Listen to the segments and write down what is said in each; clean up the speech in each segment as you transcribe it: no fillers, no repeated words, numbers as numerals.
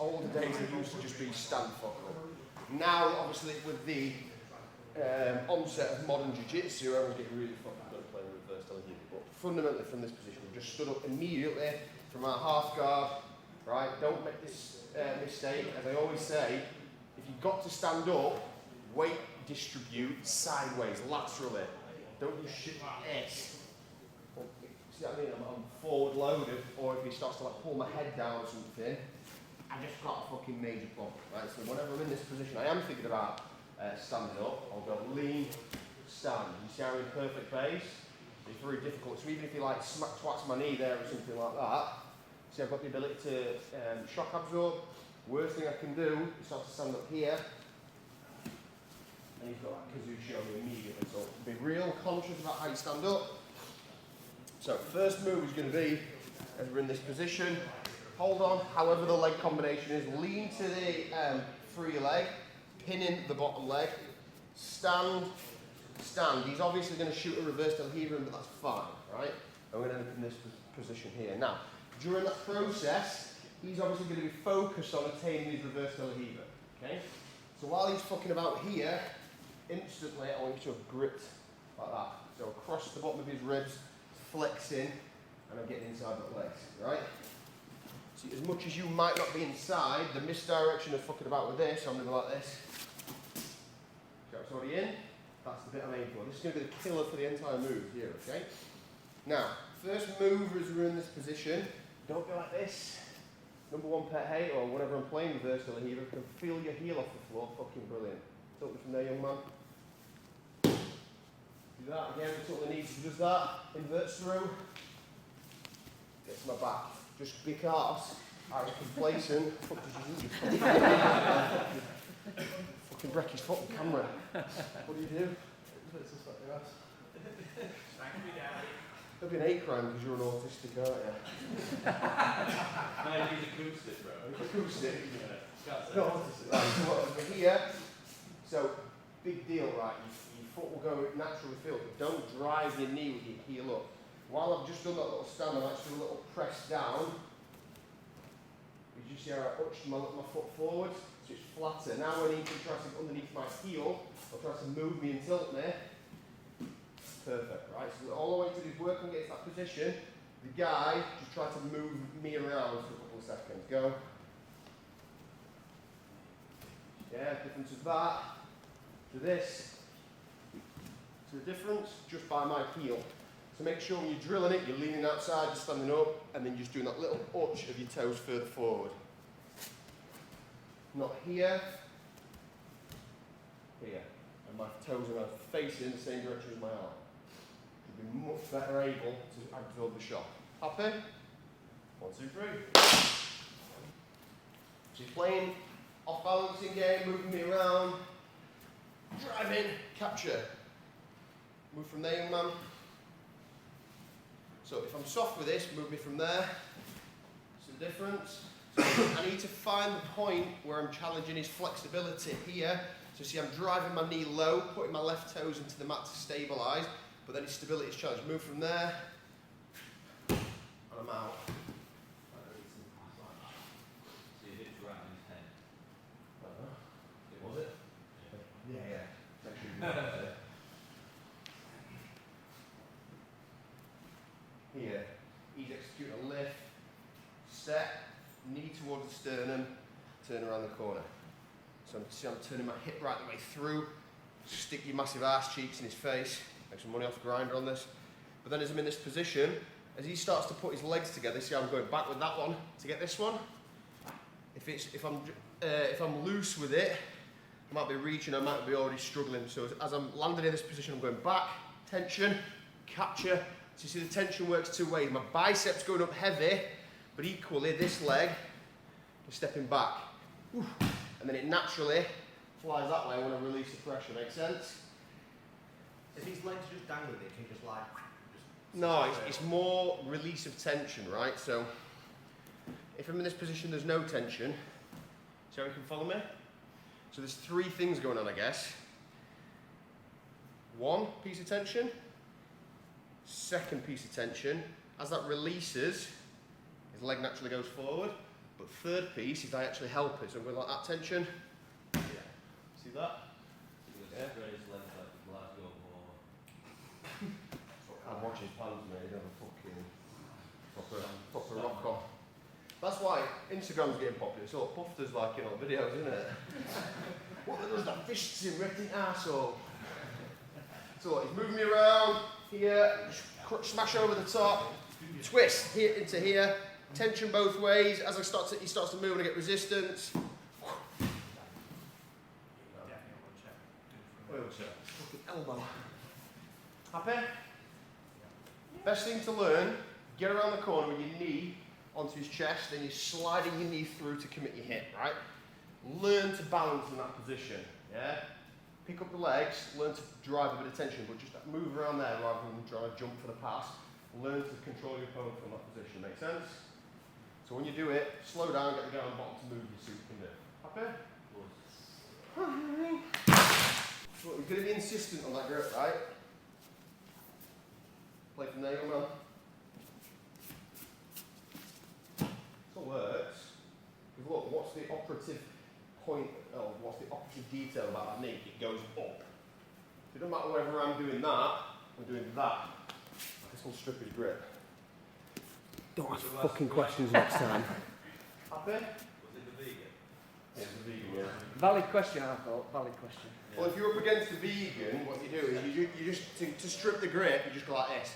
older days it used to just be stand fuck up. Now, obviously, with the onset of modern jiu-jitsu, everyone's getting really fucking good at playing reverse De La Riva. But fundamentally, from this position, we just stood up immediately from our half guard, right? Don't make this mistake. As I always say, if you've got to stand up, weight distribute sideways, laterally. Don't do shit like this. See what I mean? I'm forward loaded, or if he starts to like pull my head down or something, I just got a fucking major bump, right? So whenever I'm in this position, I am thinking about standing up. I'll go lean, stand. You see how I'm in perfect base? It's very difficult. So even if you like twats my knee there or something like that, see I've got the ability to shock absorb. Worst thing I can do is start to stand up here, and you've got that kazoo show me immediately. So be real conscious about how you stand up. So first move is going to be, as we're in this position, hold on, however the leg combination is, lean to the free leg, pinning the bottom leg, stand, stand. He's obviously going to shoot a reverse De La Riva, but that's fine, right? And we're going to end up in this position here. Now, during that process, he's obviously going to be focused on attaining his reverse De La Riva, okay? So while he's fucking about here, instantly I want you to have gripped like that. So across the bottom of his ribs, flexing, and I'm getting inside the legs, right? See, as much as you might not be inside, the misdirection of fucking about with this, I'm going to go like this. So it's already in. That's the bit I'm aiming for. This is going to be the killer for the entire move here, okay? Now, first move as we're in this position, don't go like this. Number one pet hate, or whenever I'm playing reverse De La Riva, you can feel your heel off the floor, fucking brilliant. Tilt me from there, young man. Do that again, tilt the knees, does that, inverts through. Gets my back. Just because I was complacent. Fuck did you do? Fucking wreck his fucking camera. What do you do? It's just like your ass. Thank you, Daddy. There'll be an hate crime because you're an autistic, aren't you? No, he's acoustic, bro. Acoustic? Yeah. No, autistic. Right, so what, over here. So, big deal, right? Your foot will go naturally filled, but don't drive your knee with your heel up. While I've just done that little stand, I actually do a little press down. You see how I arched my foot forward, so it's flatter. Now when he tries to get underneath my heel, or tries to move me and tilt me, perfect, right? So all I want you to do is work on getting to that position. The guy just try to move me around for a couple of seconds. Go. Yeah, difference of that to this. So the difference just by my heel. So make sure when you're drilling it, you're leaning outside, you're standing up, and then just doing that little arch of your toes further forward. Not here, here. And my toes are now facing in the same direction as my arm. You'll be much better able to absorb the shock. Happy? 1, 2, 3. So you're playing off balancing game, moving me around, driving, capture. Move from there, young man. So if I'm soft with this, move me from there. It's the difference. So I need to find the point where I'm challenging his flexibility here. So see, I'm driving my knee low, putting my left toes into the mat to stabilise, but then his stability is challenged. Move from there, and I'm out. So you hit you right in his head. Was it? Yeah. Here, he's executing a lift, step, knee towards the sternum, turn around the corner. So I'm turning my hip right the way through, stick your massive ass cheeks in his face, make some money off the grinder on this. But then as I'm in this position, as he starts to put his legs together, see how I'm going back with that one to get this one? If I'm loose with it, I might be reaching, I might be already struggling. So as I'm landing in this position, I'm going back, tension, capture. So you see the tension works two ways. My biceps going up heavy, but equally this leg is stepping back. Oof. And then it naturally flies that way when I release the pressure. Make sense? If his legs just dangling, it can just like... No, it's more release of tension, right? So if I'm in this position, there's no tension. See how you can follow me? So there's three things going on, I guess. One piece of tension. Second piece of tension. As that releases, his leg naturally goes forward. But the third piece is I actually help it. So I'm going like that tension. Yeah. See that? Yeah. Raised legs like a Glasgow wall. I'm watching his pants, mate. He'd have a fucking proper rock on. That's why Instagram's getting popular. It's all puffed as like, you know, videos, isn't it? What does that fists in wrecking arsehole? So he's moving me around here, smash over the top, twist here into here, tension both ways. As he starts to move and I get resistance. Fucking elbow. Happy? Best thing to learn, get around the corner with your knee onto his chest, then you're sliding your knee through to commit your hip, right? Learn to balance in that position, yeah? Pick up the legs, learn to drive a bit of tension, but just move around there rather than trying to jump for the pass. Learn to control your opponent from that position, make sense? So when you do it, slow down, get the guy on the bottom to move, you see what you can do. Happy? So you're going to be insistent on that grip, right? Play from there, young man. Still works. Because look, what's the operative point, what's the operative detail about that knee? It goes up. So it doesn't matter whether I'm doing that, I'm doing that. This will strip his grip. Don't ask fucking questions next time. Happy? Was it the vegan? Yeah, the vegan, yeah. Valid question, I thought. Valid question. Well, if you're up against the vegan, what you do is you just to strip the grip, you just go like this.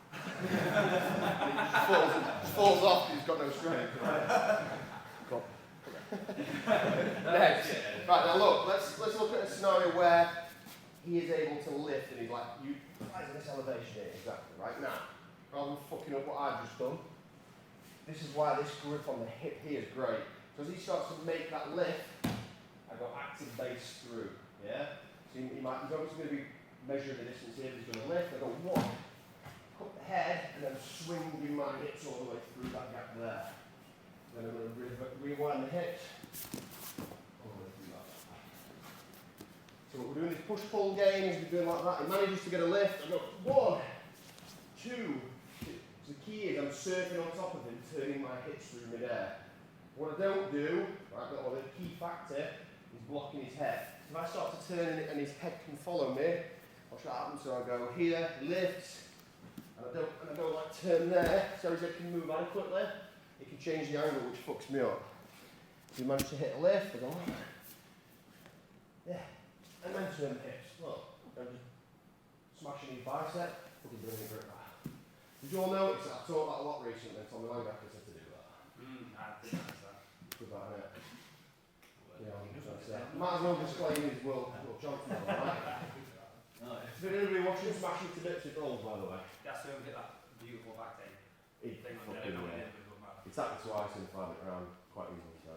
And it just falls off. He's got no strength. Right? Cool. Next. Right now, look. Let's look at a scenario where he is able to lift, and he's like you. This elevation here, exactly. Right now, rather than fucking up what I've just done. This is why this grip on the hip here is great. So as he starts to make that lift, I go active base through. Yeah. So he's obviously going to be measuring the distance here. He's going to lift. I go one. Cut the head and then swing my hips all the way through that gap there. Then I'm going to rewind the hips all the way through that. So what we're doing is push-pull game, is we're doing like that. He manages to get a lift. I go one, two. So the key is I'm surfing on top of him, turning my hips through mid-air. What I don't do, right, well, the key factor is blocking his head. So if I start to turn and his head can follow me, watch what happens. So I go here, lift. And I don't like turn there, so as I can move adequately, it can change the angle, which fucks me up. So you manage to hit a lift, I go, yeah, and then turn the hips. Look, I'm just smashing his bicep, fucking bringing the grip back. Did you all notice that? I've talked that a lot recently, Tommy Langacker said to do that. I think that's that. Good about it. Yeah, that's might as well disclaim his Will Johnson, right? No, Has anybody watching Smashing to Bits with Rolls, by the way? That's where we get that beautiful back thing. It Thing on fucking, there. It's happened twice and find it around quite easily, so.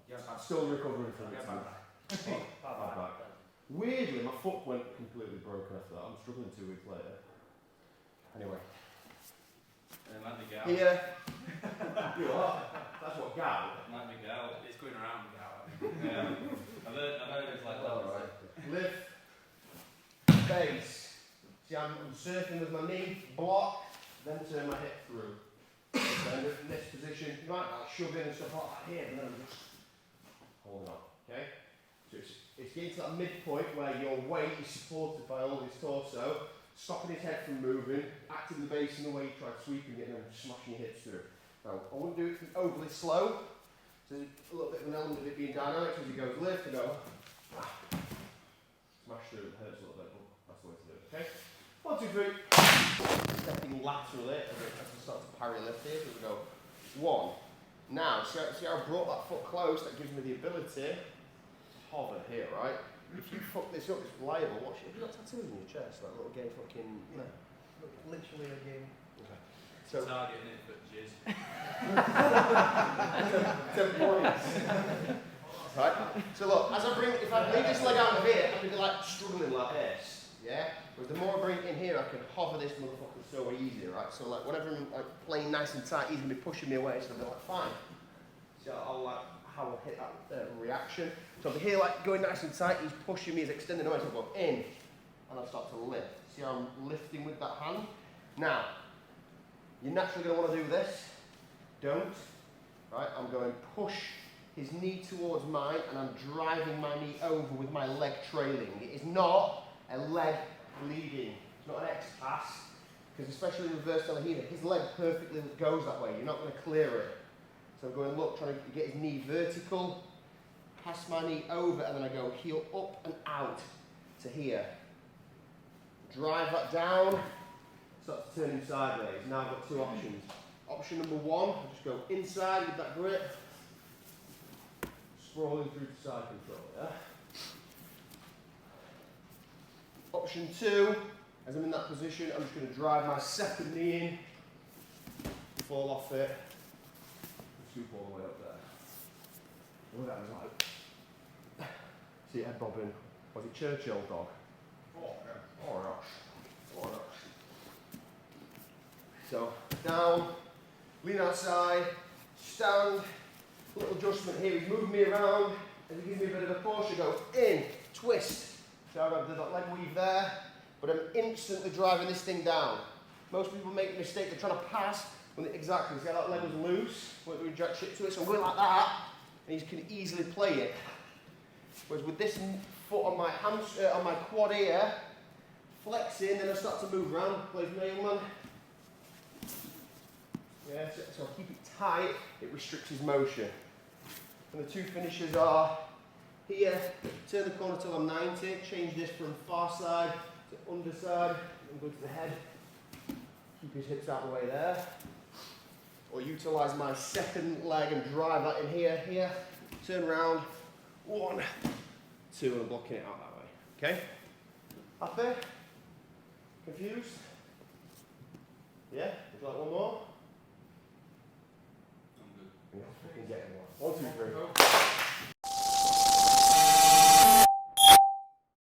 Yeah, bad. Still recovering from it. Yeah, bad. Bad back. Weirdly, my foot went completely broken after that. I'm struggling 2 weeks later. Anyway. might be gout. Here. You what? That's what gout? Might be gout. It's going around the gout. Yeah. I've heard it's like that. Alright. Lift. Base. See, I'm surfing with my knee, block, then turn my hip through. Then in this position, you might like shove in and stuff like that here, and then I'm just holding on. Okay? So it's getting to that midpoint where your weight is supported by all his torso, stopping his head from moving, acting the base in the way you try sweeping it and then smashing your hips through. Now, I wouldn't do it overly slow, so there's a little bit of an element of it being dynamic as he goes lift and go, smash through, it hurts a little bit, but that's the way to do it, okay? 1, 2, 3, stepping laterally as I start to parry lift here, so we go 1. Now, see how I brought that foot close, that gives me the ability to hover here, right? If you fuck this up, it's liable. Watch it. Have you got tattoos in your chest? That little gay fucking. No. Literally a game. Okay. So. Targeting it for jizz. 10 points. Right? So look, as I bring, if I leave this leg out of here, I can be like struggling like this. Yeah? But the more I bring it in here, I can hover this motherfucker so easy, right? So like whenever I'm like playing nice and tight, he's gonna be pushing me away, so I'll be like, fine. So I'll like how I'll hit that reaction. So I'll be here like going nice and tight, he's pushing me, he's extending away, so I'll go in, and I'll start to lift. See how I'm lifting with that hand? Now, you're naturally going to want to do this. don't. Right, I'm going push his knee towards mine and I'm driving my knee over with my leg trailing. It is not a leg leading. It's not an X pass, because especially in reverse De La Riva, his leg perfectly goes that way. You're not going to clear it. So I'm going, look, trying to get his knee vertical, pass my knee over, and then I go heel up and out to here. Drive that down, start to turn him sideways. Now I've got two options. Option number one, I just go inside with that grip, sprawling through to side control, yeah? Option two, as I'm in that position, I'm just going to drive my second knee in, fall off it, and swoop all the way up there. Look at that, was like, see it head bobbing. Was it Churchill dog? Oh, yeah. Oh, gosh. Oh, gosh. So, down, lean outside, stand, little adjustment here, he's moving me around, and he gives me a bit of a push, I go in, twist. So I've did that leg weave there, but I'm instantly driving this thing down. Most people make the mistake, they're trying to pass, when exactly, see how that leg was loose, we're doing jack shit to it, so I'm going like that, and you can easily play it. Whereas with this foot on my on my quad here, flexing, then I start to move around, plays my young man. Yeah, so I keep it tight, it restricts his motion. And the two finishes are here, turn the corner till I'm 90, change this from far side to underside, and go to the head. Keep his hips out of the way there. Or utilise my second leg and drive that in here, turn around, 1, 2, and I'm blocking it out that way. Okay? Happy? Confused? Yeah? Would you like one more? I'm good. Yeah, we can get one. 1, 2, 3.